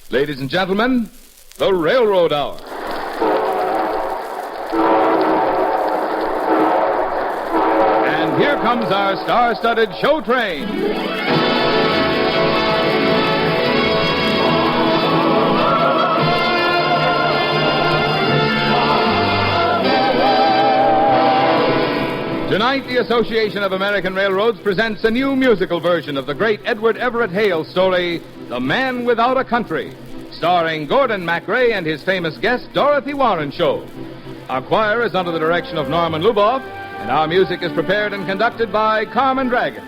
Ladies and gentlemen, the Railroad Hour. And here comes our star-studded show train. Tonight, the Association of American Railroads presents a new musical version of the great Edward Everett Hale's story, The Man Without a Country, starring Gordon MacRae and his famous guest, Dorothy Warren Show. Our choir is under the direction of Norman Luboff, and our music is prepared and conducted by Carmen Dragon.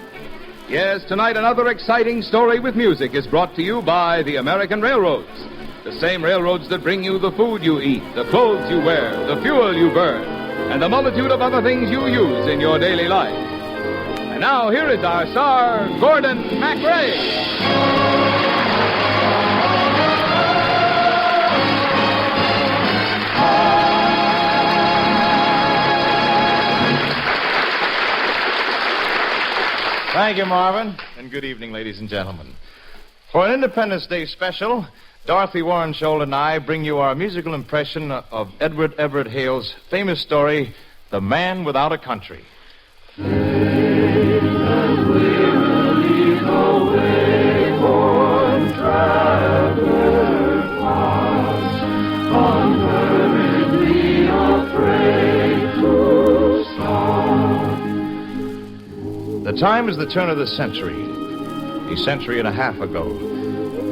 Yes, tonight another exciting story with music is brought to you by the American Railroads. The same railroads that bring you the food you eat, the clothes you wear, the fuel you burn, and the multitude of other things you use in your daily life. And now, here is our star, Gordon MacRae. Thank you, Marvin, and good evening, ladies and gentlemen. For an Independence Day special, Dorothy Warren Scholl and I bring you our musical impression of Edward Everett Hale's famous story, The Man Without a Country. The time is the turn of the century, a century and a half ago.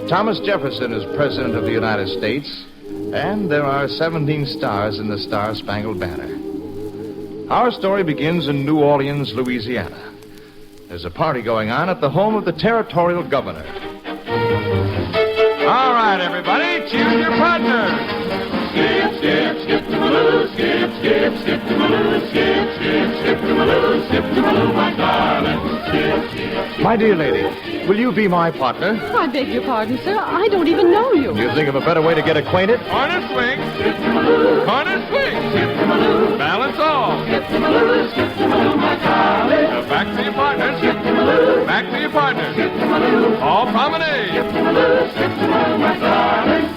Thomas Jefferson is President of the United States, and there are 17 stars in the Star-Spangled Banner. Our story begins in New Orleans, Louisiana. There's a party going on at the home of the territorial governor. All right, everybody, choose your partner. Skip, skip, skip to Maloo, skip, skip, skip to Maloo, skip, skip, skip to Maloo, skip to Maloo, my darling. Skip, skip. My dear lady, will you be my partner? I beg your pardon, sir. I don't even know you. You think of a better way to get acquainted? Corner swing, skip to Maloo. Corner swing, skip to Maloo. Balance all. Skip to Maloo, skip to Maloo, my darling. Now back to your partner. Skip to Maloo. Back to your partner. Skip to Maloo. All promenade. Skip to Maloo, skip to Maloo, my darling.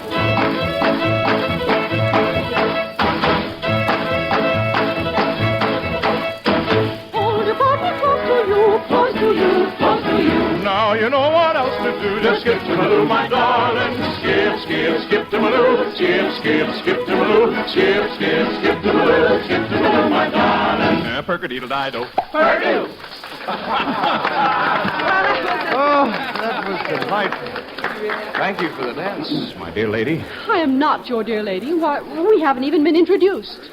Now you know what else to do. Just skip to Maloo, my darling. Skip, skip, skip to Maloo. Skip, skip, skip to Maloo. Skip, skip, skip to Maloo. Skip to Maloo, my darling. Perk-a-deedle-dido. Purdue. Oh, that was delightful. Thank you for the dance, my dear lady. I am not your dear lady. Why, we haven't even been introduced.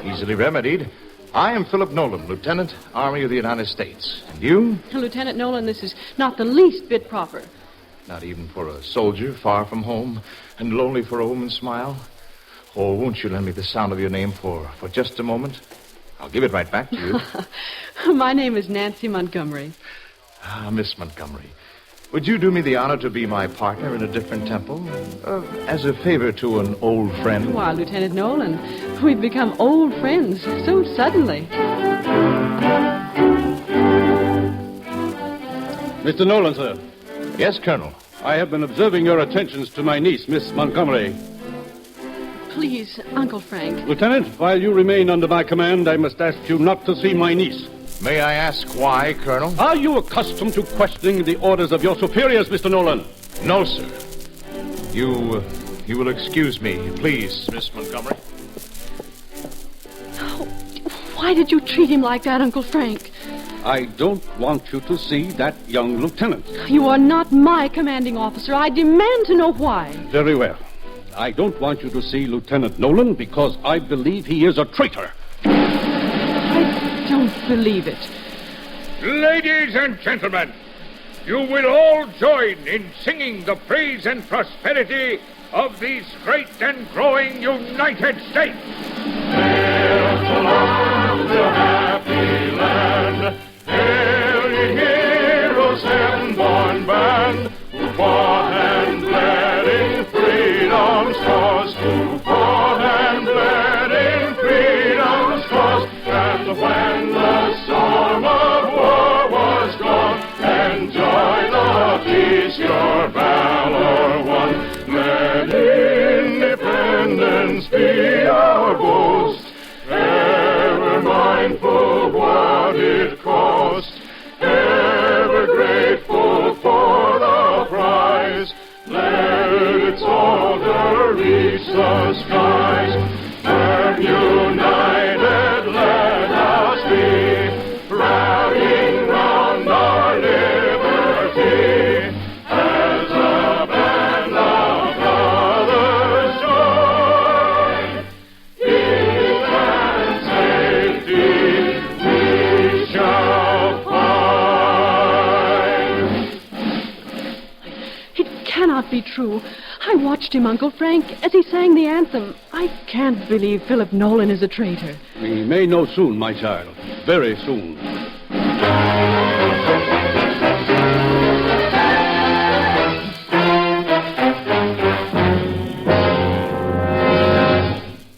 Easily remedied. I am Philip Nolan, Lieutenant, Army of the United States. And you? Lieutenant Nolan, this is not the least bit proper. Not even for a soldier far from home and lonely for a woman's smile? Oh, won't you lend me the sound of your name for just a moment? I'll give it right back to you. My name is Nancy Montgomery. Ah, Miss Montgomery. Would you do me the honor to be my partner in a different temple? As a favor to an old friend? Why, Lieutenant Nolan, we've become old friends so suddenly. Mr. Nolan, sir. Yes, Colonel. I have been observing your attentions to my niece, Miss Montgomery. Please, Uncle Frank. Lieutenant, while you remain under my command, I must ask you not to see my niece. May I ask why, Colonel? Are you accustomed to questioning the orders of your superiors, Mr. Nolan? No, sir. You will excuse me, please, Miss Montgomery. Oh, why did you treat him like that, Uncle Frank? I don't want you to see that young lieutenant. You are not my commanding officer. I demand to know why. Very well. I don't want you to see Lieutenant Nolan because I believe he is a traitor. I don't believe it. Ladies and gentlemen, you will all join in singing the praise and prosperity of these great and growing United States. Hail to the happy land. Hail, ye heroes, heaven-born band, who fought and bled in freedom's cause, who fought and bled in freedom's cause, and when the storm of war was gone, and joy the peace your valor won, reach the skies. Earth united, let us be, rallying round our liberty, as a band of brothers join. Peace and safety we shall find. It cannot be true. I watched him, Uncle Frank, as he sang the anthem. I can't believe Philip Nolan is a traitor. We may know soon, my child. Very soon.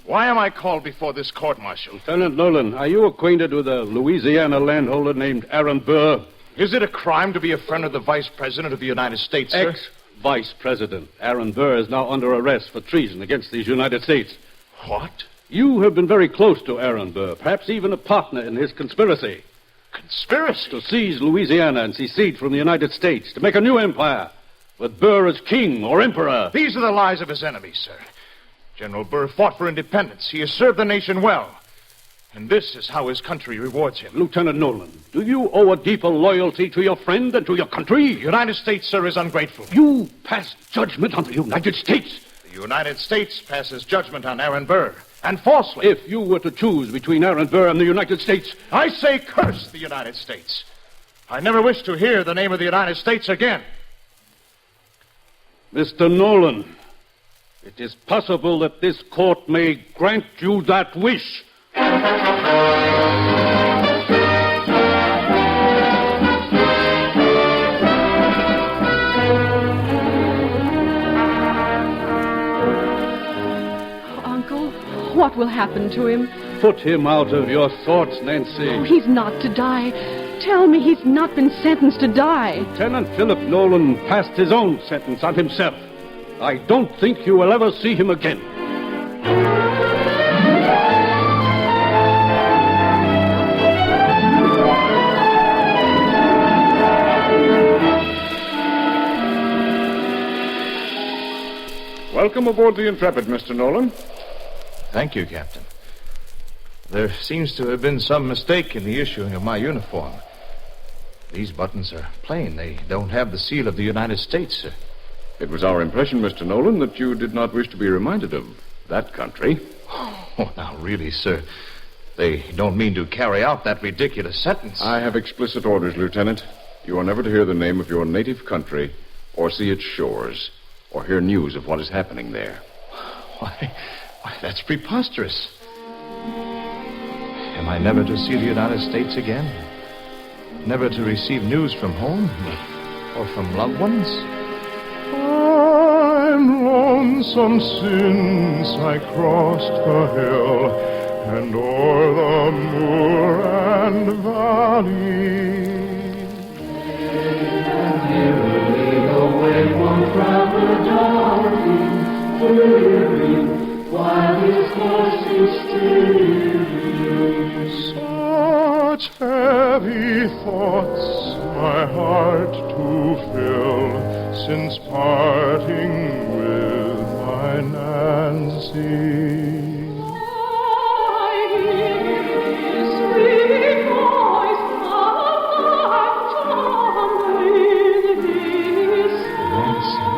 Why am I called before this court-martial? Lieutenant Nolan, are you acquainted with a Louisiana landholder named Aaron Burr? Is it a crime to be a friend of the Vice President of the United States, sir? Ex-Vice President. Aaron Burr is now under arrest for treason against these United States. What? You have been very close to Aaron Burr, perhaps even a partner in his conspiracy. Conspiracy? To seize Louisiana and secede from the United States, to make a new empire, with Burr as king or emperor. These are the lies of his enemies, sir. General Burr fought for independence. He has served the nation well. And this is how his country rewards him. Lieutenant Nolan, do you owe a deeper loyalty to your friend than to your country? The United States, sir, is ungrateful. You pass judgment on the United States. The United States passes judgment on Aaron Burr, and falsely. If you were to choose between Aaron Burr and the United States... I say curse the United States. I never wish to hear the name of the United States again. Mr. Nolan, it is possible that this court may grant you that wish. Uncle, what will happen to him? Put him out of your thoughts, Nancy. Oh, he's not to die. Tell me he's not been sentenced to die. Lieutenant Philip Nolan passed his own sentence on himself. I don't think you will ever see him again. Welcome aboard the Intrepid, Mr. Nolan. Thank you, Captain. There seems to have been some mistake in the issuing of my uniform. These buttons are plain. They don't have the seal of the United States, sir. It was our impression, Mr. Nolan, that you did not wish to be reminded of that country. Oh, now, really, sir. They don't mean to carry out that ridiculous sentence. I have explicit orders, Lieutenant. You are never to hear the name of your native country, or see its shores, or hear news of what is happening there. Why, that's preposterous. Am I never to see the United States again? Never to receive news from home? Or from loved ones? I'm lonesome since I crossed the hill and o'er the moor and valley. Merrily away one traveler darting, whirring, while his horse is steering. Such heavy thoughts my heart to fill, since parting with my Nancy. I hear his sweet voice,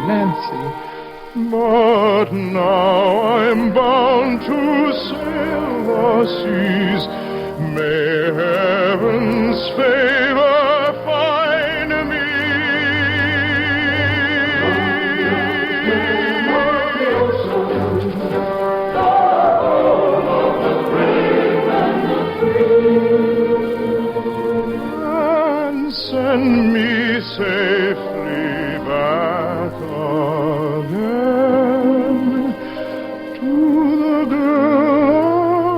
Nancy. But now I'm bound to sail the seas. May heaven's favor find me. And send me safely back again to the girl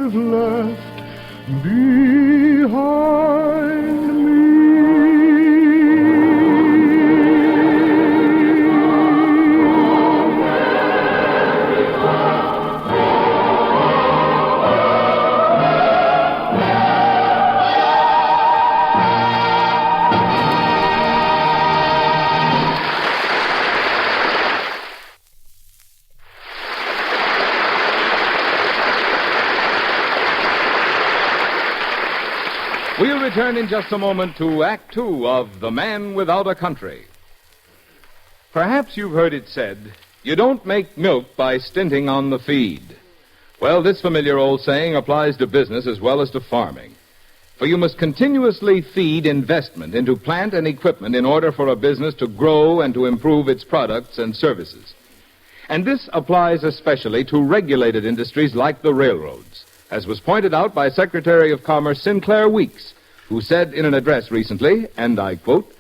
I've left behind. return in just a moment to Act Two of The Man Without a Country. Perhaps you've heard it said, you don't make milk by stinting on the feed. Well, this familiar old saying applies to business as well as to farming. For you must continuously feed investment into plant and equipment in order for a business to grow and to improve its products and services. And this applies especially to regulated industries like the railroads, as was pointed out by Secretary of Commerce Sinclair Weeks, who said in an address recently, and I quote,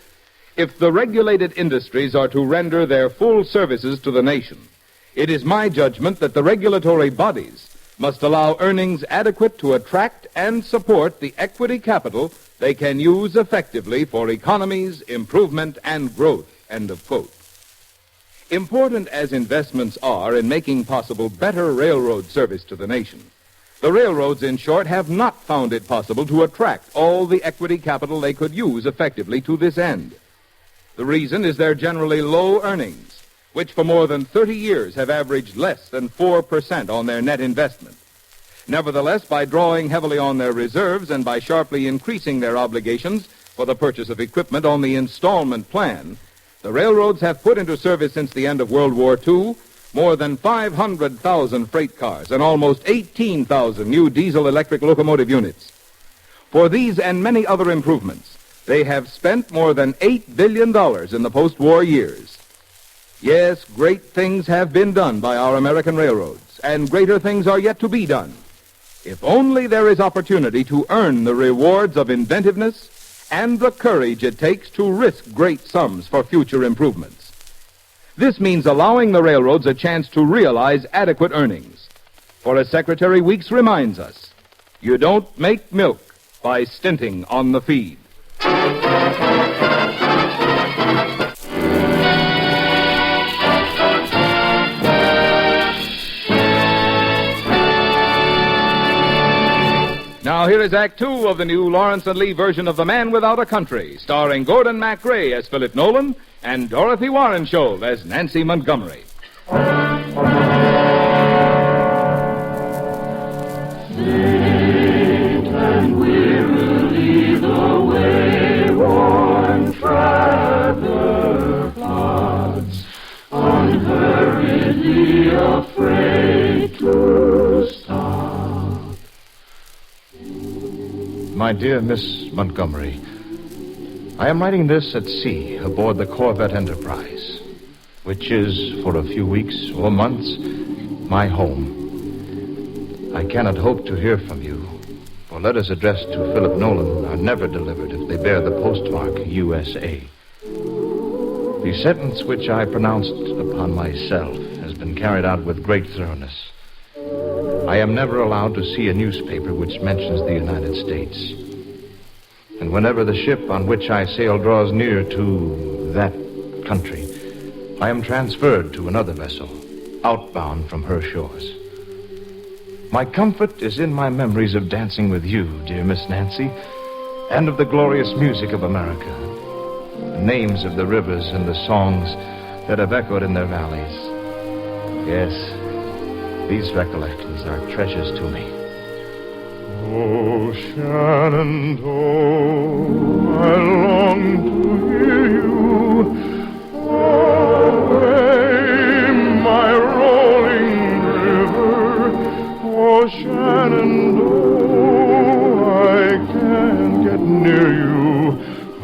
"If the regulated industries are to render their full services to the nation, it is my judgment that the regulatory bodies must allow earnings adequate to attract and support the equity capital they can use effectively for economies, improvement, and growth," end of quote. Important as investments are in making possible better railroad service to the nation, the railroads, in short, have not found it possible to attract all the equity capital they could use effectively to this end. The reason is their generally low earnings, which for more than 30 years have averaged less than 4% on their net investment. Nevertheless, by drawing heavily on their reserves and by sharply increasing their obligations for the purchase of equipment on the installment plan, the railroads have put into service since the end of World War II more than 500,000 freight cars and almost 18,000 new diesel-electric locomotive units. For these and many other improvements, they have spent more than $8 billion in the post-war years. Yes, great things have been done by our American railroads, and greater things are yet to be done, if only there is opportunity to earn the rewards of inventiveness and the courage it takes to risk great sums for future improvements. This means allowing the railroads a chance to realize adequate earnings. For as Secretary Weeks reminds us, you don't make milk by stinting on the feed. Now here is Act Two of the new Lawrence and Lee version of The Man Without a Country, starring Gordon MacRae as Philip Nolan and Dorothy Warrenshove as Nancy Montgomery. Faint and wearily the wayworn traveler plods, unhurriedly afraid to stop. My dear Miss Montgomery, I am writing this at sea aboard the Corvette Enterprise, which is, for a few weeks or months, my home. I cannot hope to hear from you, for letters addressed to Philip Nolan are never delivered if they bear the postmark USA. The sentence which I pronounced upon myself has been carried out with great thoroughness. I am never allowed to see a newspaper which mentions the United States. And whenever the ship on which I sail draws near to that country, I am transferred to another vessel, outbound from her shores. My comfort is in my memories of dancing with you, dear Miss Nancy, and of the glorious music of America, the names of the rivers and the songs that have echoed in their valleys. Yes, these recollections are treasures to me. Oh, Shenandoah, I long to hear you. Away, my rolling river. Oh, Shenandoah, I can't get near you.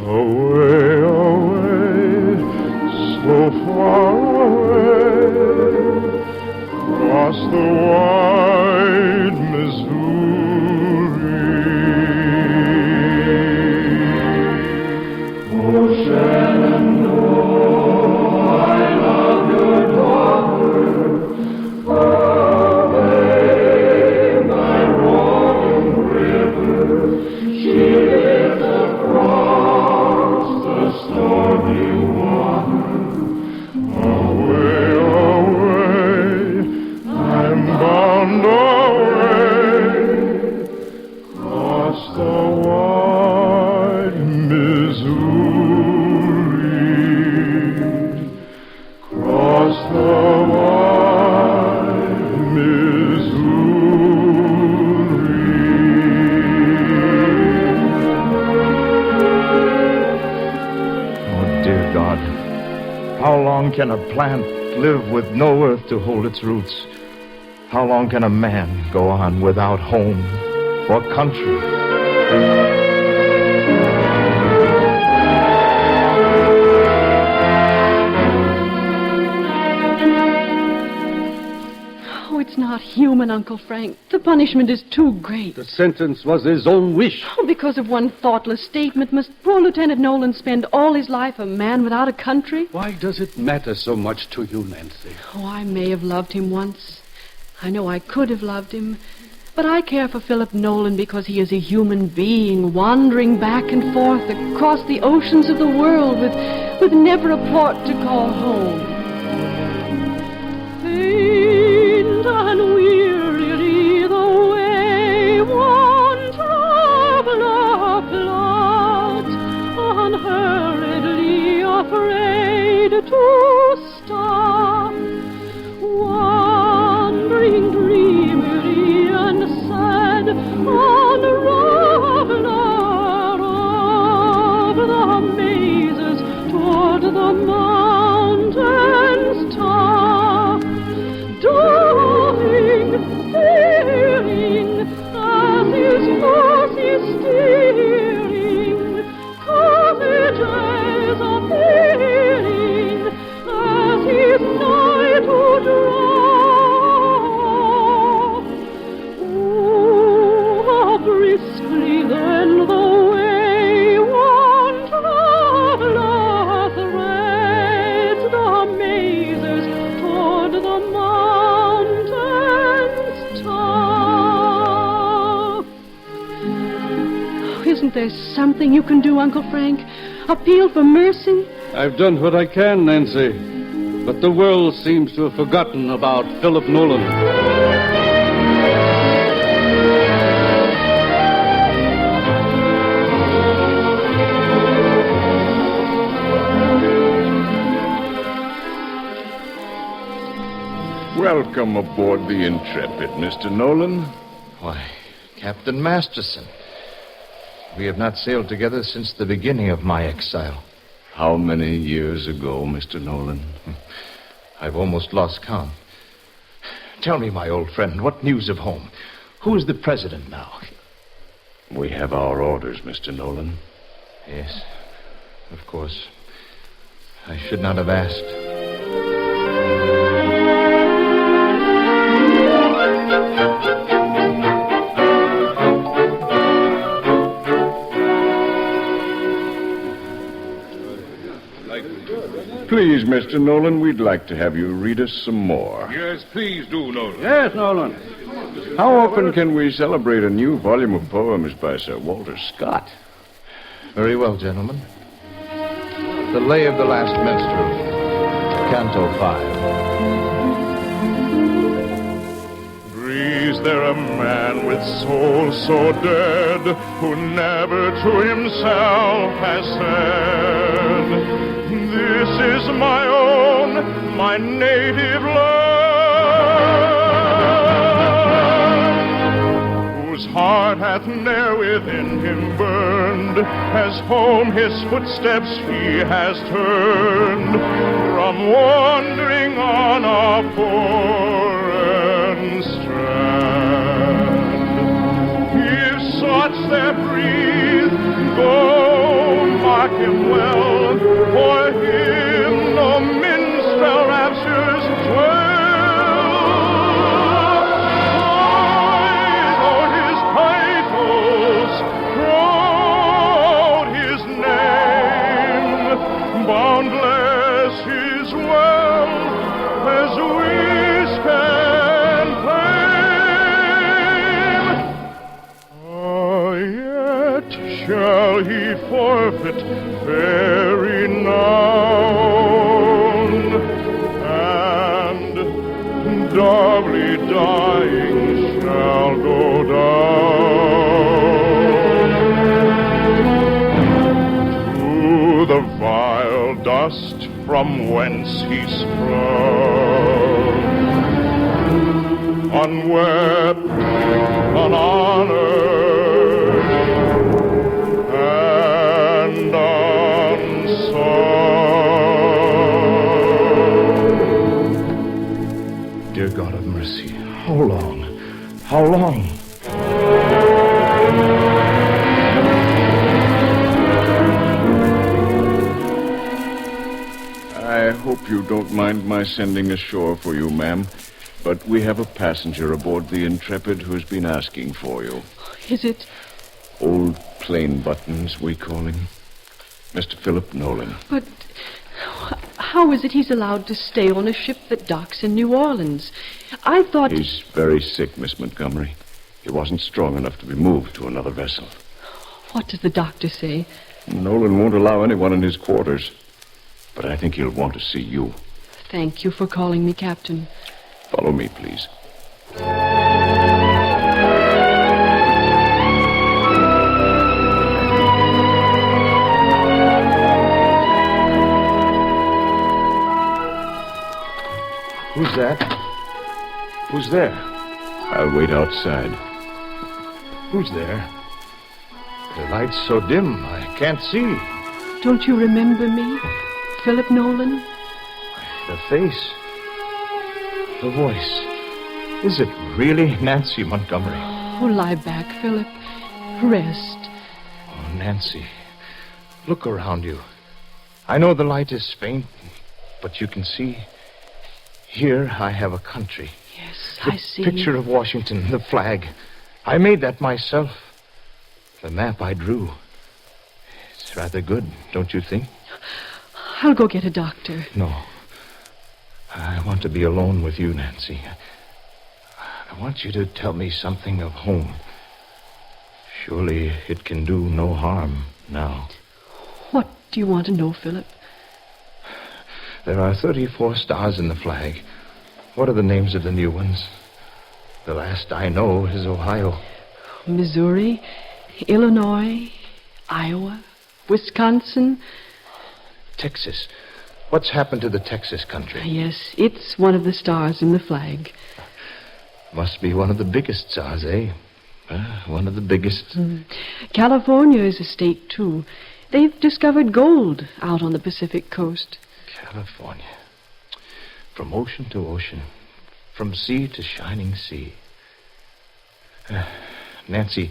Away, away, so far away, across the wide Missouri. Oh, Shenandoah, I love your daughter. Away, my rolling river, she lives across the stormy water. How long can a plant live with no earth to hold its roots? How long can a man go on without home or country? It's not human, Uncle Frank. The punishment is too great. The sentence was his own wish. Oh, because of one thoughtless statement, must poor Lieutenant Nolan spend all his life a man without a country? Why does it matter so much to you, Nancy? Oh, I may have loved him once. I know I could have loved him. But I care for Philip Nolan because he is a human being wandering back and forth across the oceans of the world with never a port to call home. And wearily the way one traveler plods, unhurriedly afraid to stop, wandering dreamily and sad, unraveler of the mazes toward the mountain's top. Fearing as his horse is steering, courageous appearing as he's nigh to draw. Oh, briskly then the way one traveler threads the mazes toward the Isn't there something you can do, Uncle Frank? Appeal for mercy? I've done what I can, Nancy. But the world seems to have forgotten about Philip Nolan. Welcome aboard the Intrepid, Mr. Nolan. Why, Captain Masterson. We have not sailed together since the beginning of my exile. How many years ago, Mr. Nolan? I've almost lost count. Tell me, my old friend, what news of home? Who is the president now? We have our orders, Mr. Nolan. Yes, of course. I should not have asked. Please, Mr. Nolan, we'd like to have you read us some more. Yes, please do, Nolan. Yes, Nolan. How often can we celebrate a new volume of poems by Sir Walter Scott? Very well, gentlemen. The Lay of the Last Minstrel, Canto 5. Breathes there a man with soul so dead, who never to himself has said, "This is my own, my native land," whose heart hath ne'er within him burned, as home his footsteps he has turned, from wandering on a foreign strand. If such there breathe, go mark him well, for him no minstrel raptures dwell. Though his titles proud his name, boundless his wealth, as wish can claim. Yet shall he forfeit very known, and doubly dying shall go down to the vile dust from whence he sprung, unwept, unhonored, and unsung. 'Tis the dear God of mercy, how long? How long? I hope you don't mind my sending ashore for you, ma'am. But we have a passenger aboard the Intrepid who's been asking for you. Is it? Old Plain Buttons, we call him. Mr. Philip Nolan. But how is it he's allowed to stay on a ship that docks in New Orleans? I thought... He's very sick, Miss Montgomery. He wasn't strong enough to be moved to another vessel. What does the doctor say? Nolan won't allow anyone in his quarters. But I think he'll want to see you. Thank you for calling me Captain. Follow me, please. Who's that? Who's there? I'll wait outside. Who's there? The light's so dim, I can't see. Don't you remember me, Philip Nolan? The face. The voice. Is it really Nancy Montgomery? Oh, lie back, Philip. Rest. Oh, Nancy, look around you. I know the light is faint, but you can see. Here I have a country. Yes, The I see. picture of Washington, the flag. I made that myself. The map I drew. It's rather good, don't you think? I'll go get a doctor. No. I want to be alone with you, Nancy. I want you to tell me something of home. Surely it can do no harm now. What do you want to know, Philip? There are 34 stars in the flag. What are the names of the new ones? The last I know is Ohio. Missouri, Illinois, Iowa, Wisconsin. Texas. What's happened to the Texas country? Yes, it's one of the stars in the flag. Must be one of the biggest stars, eh? One of the biggest. California is a state, too. They've discovered gold out on the Pacific coast. California. From ocean to ocean. From sea to shining sea. Nancy,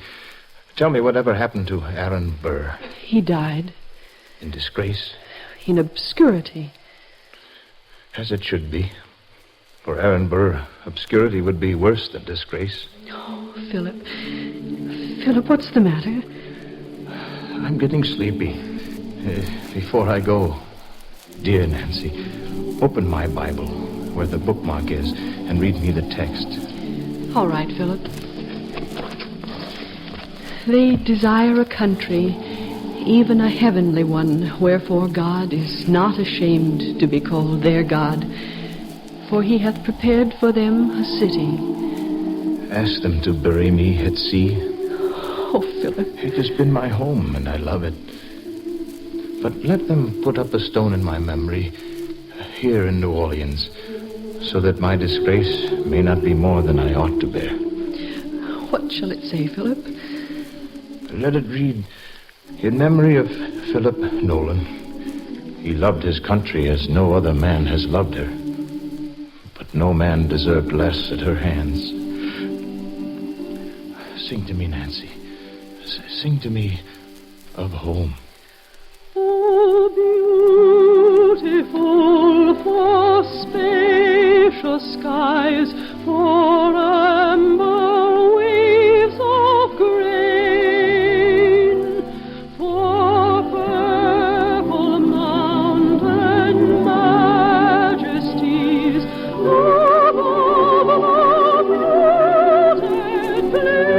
tell me whatever happened to Aaron Burr. He died In disgrace, in obscurity. as it should be. For Aaron Burr, obscurity would be worse than disgrace. Oh, Philip. Philip, what's the matter? I'm getting sleepy. Before I go, dear Nancy, open my Bible where the bookmark is and read me the text. All right, Philip. They desire a country, even a heavenly one, wherefore God is not ashamed to be called their God, for he hath prepared for them a city. Ask them to bury me at sea. Oh, Philip. It has been my home, and I love it. But let them put up a stone in my memory here in New Orleans, so that my disgrace may not be more than I ought to bear. What shall it say, Philip? Let it read, in memory of Philip Nolan. He loved his country as no other man has loved her. But no man deserved less at her hands. Sing to me, Nancy. Sing to me of home. Oh, beautiful for spacious skies, for amber waves of grain, for purple mountain majesties, above the rooted plain.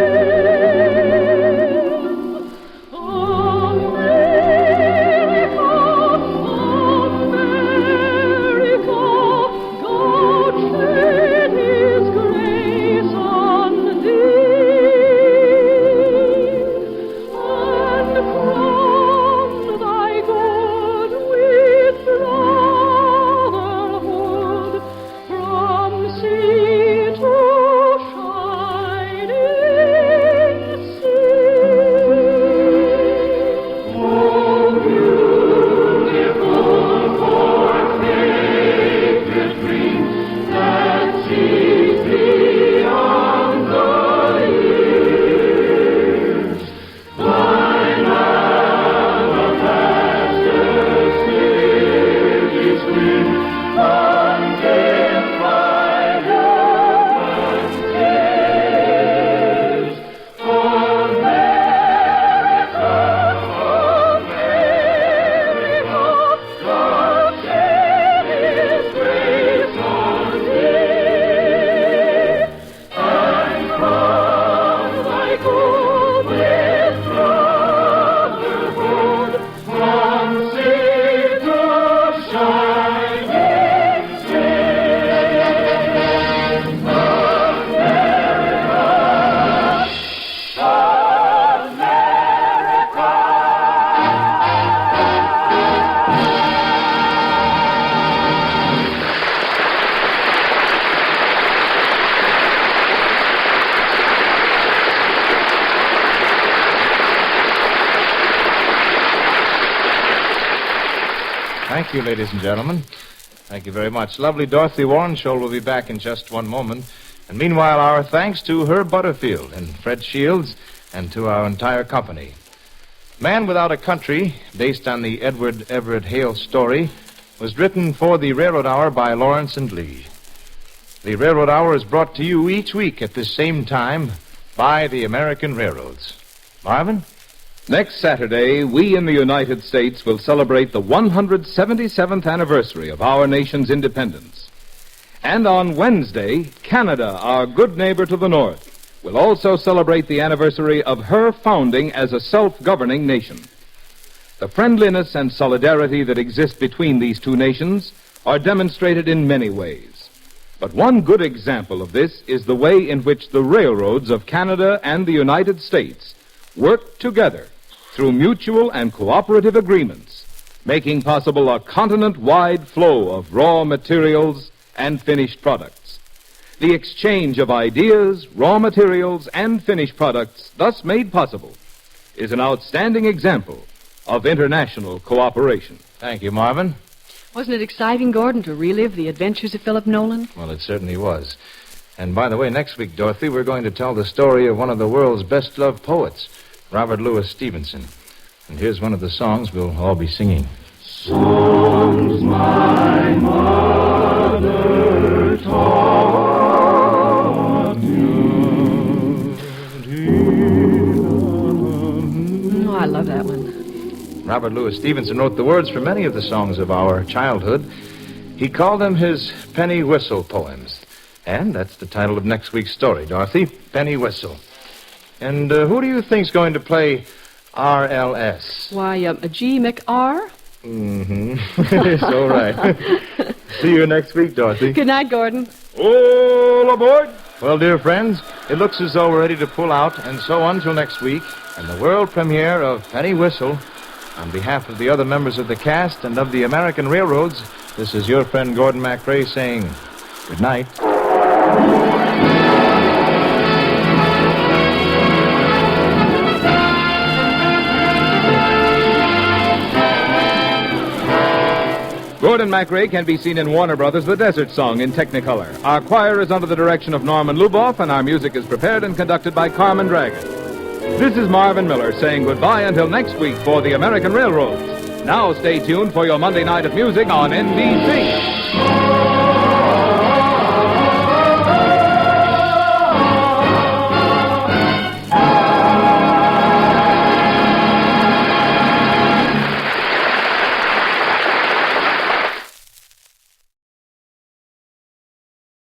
America, God shed his grace. Thank you, ladies and gentlemen. Thank you very much. Lovely Dorothy Warren Scholl will be back in just one moment. And meanwhile, our thanks to Herb Butterfield and Fred Shields and to our entire company. Man Without a Country, based on the Edward Everett Hale story, was written for the Railroad Hour by Lawrence and Lee. The Railroad Hour is brought to you each week at this same time by the American Railroads. Marvin? Next Saturday, we in the United States will celebrate the 177th anniversary of our nation's independence. And on Wednesday, Canada, our good neighbor to the north, will also celebrate the anniversary of her founding as a self-governing nation. The friendliness and solidarity that exist between these two nations are demonstrated in many ways. But one good example of this is the way in which the railroads of Canada and the United States work together through mutual and cooperative agreements, making possible a continent-wide flow of raw materials and finished products. The exchange of ideas, raw materials, and finished products thus made possible is an outstanding example of international cooperation. Thank you, Marvin. Wasn't it exciting, Gordon, to relive the adventures of Philip Nolan? Well, it certainly was. And by the way, next week, Dorothy, we're going to tell the story of one of the world's best-loved poets, Robert Louis Stevenson. And here's one of the songs we'll all be singing. Songs my mother taught me. Oh, I love that one. Robert Louis Stevenson wrote the words for many of the songs of our childhood. He called them his penny whistle poems. And that's the title of next week's story, Dorothy, Penny Whistle. And who do you think's going to play RLS? Why, a G McR? Mm-hmm. So right. See you next week, Dorothy. Good night, Gordon. All aboard! Well, dear friends, it looks as though we're ready to pull out, and so until next week, and the world premiere of Penny Whistle, on behalf of the other members of the cast and of the American Railroads, this is your friend Gordon MacRae saying good night. Gordon MacRae can be seen in Warner Brothers' The Desert Song in Technicolor. Our choir is under the direction of Norman Luboff, and our music is prepared and conducted by Carmen Dragon. This is Marvin Miller saying goodbye until next week for the American Railroads. Now stay tuned for your Monday night of music on NBC.